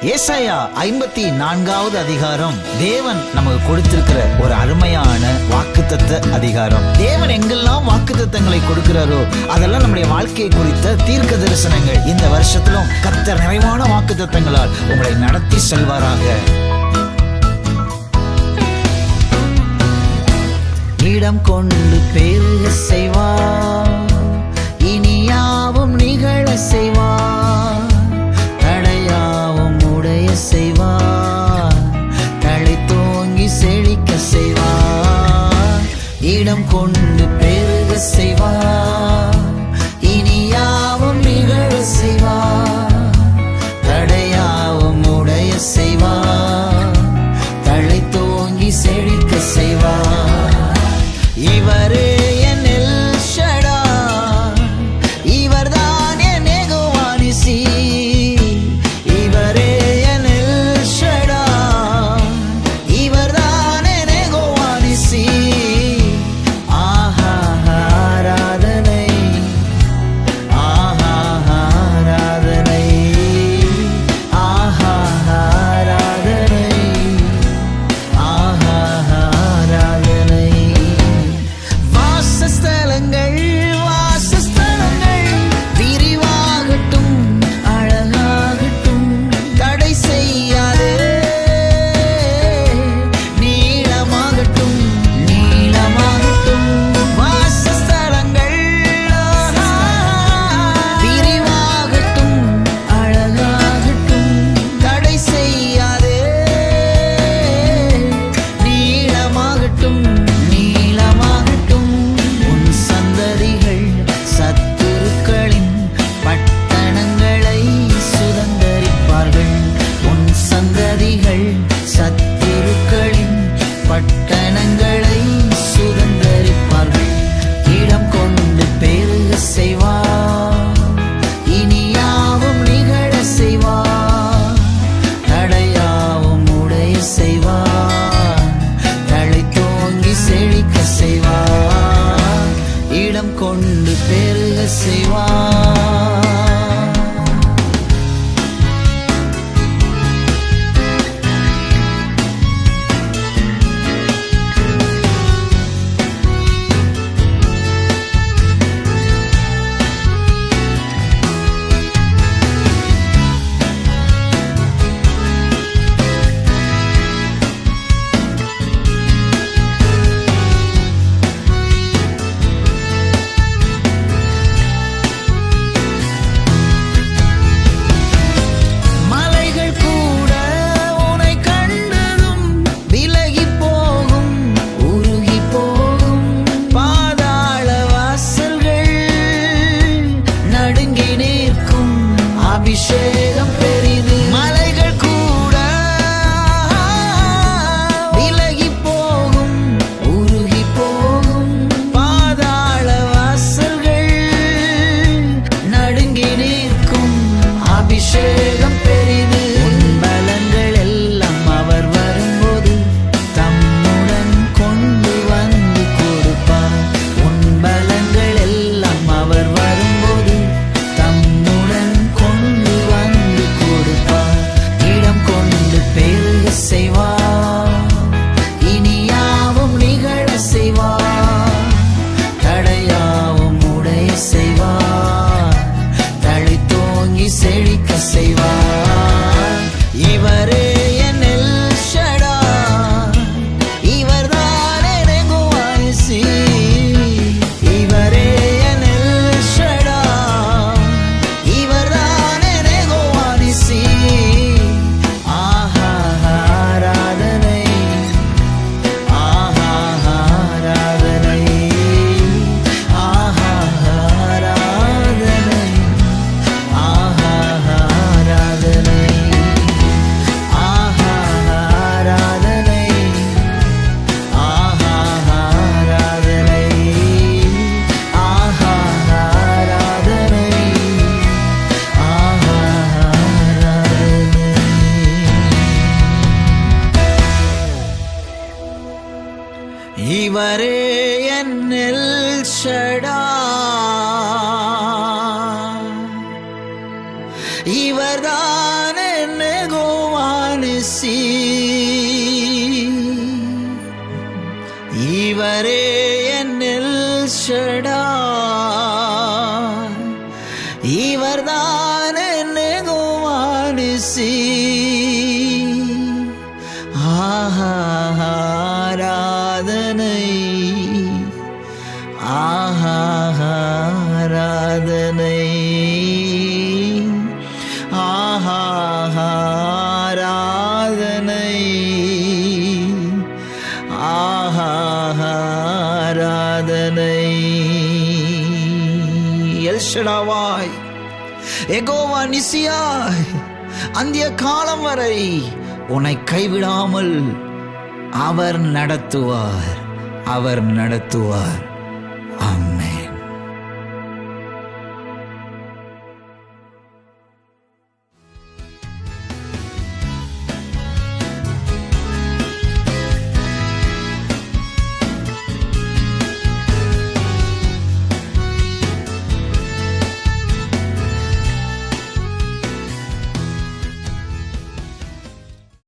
ஏசாயா 54வது அதிகாரம் தேவன் நமக்கு கொடுத்திருக்கிற ஒரு அருமையான வாக்குத்தத்த அதிகாரம். தேவன் எங்கெல்லாம் வாக்குத்தத்தங்களை கொடுக்கிறாரோ அதெல்லாம் நம்முடைய வாழ்க்கையை குறித்த தீர்க்க தரிசனங்கள். இந்த வருஷத்திலும் கர்த்தர் நிறைவான வாக்குத்தத்தங்களால் உங்களை நடத்தி செல்வாராக. இடம் கொண்டு பெருக செய்வார், இனியாவும் நிகழ செய்வார், தடையாவும் உடைய செய்வார், தலை தோங்கி செழிக்க செய்வார். இடம் கொண்டு பெருக செய்வார், இனியாவும் நிகழ செய்வார், தடையாவும் உடைய செய்வார், தலை தோங்கி செழிக்க செய்வார். இவரே என் எல் ஷடாய், இவர்தான் என் யெகோவா நிசி. இவரே என் எல் ஷடாய், இவர்தான் என் யெகோவா நிசி. ஆஹா ஆராதனை, ஆஹா ஆராதனை, ஆஹா ஆராதனை, ஆஹா ஆராதனை. வாசஸ்தலங்கள் வாசஸ்தலங்கள் விரிவாகட்டும், அழகாகட்டும், தடை செய்யாதே. நீளமாகட்டும், நீளமாகட்டும், வாசஸ்தலங்கள் விரிவாகட்டும், அழகாகட்டும், தடை செய்யாதே. நீளமாகட்டும், நீளமாகட்டும், உன் சந்ததிகள் சத்துருக்களின் பட்டணங்களை சுதந்தரிப்பார்கள். உன் சந்ததிகள் சத்துருக்களின் பட்டணங்களை சுதந்தரிப்பார்கள். இடம் கொண்டு பெருக செய்வார், இனியாவும் நிகழ செய்வார், தடையாவும் உடைய செய்வார், தலை தோங்கி செழிக்க செய்வார். இடம் கொண்டு பெருக செய்வார். எல்ஷடாவாய், யெகோவா நிசியாய், அந்திய காலம் வரை உன்னை கைவிடாமல் அவர் நடத்துவார்.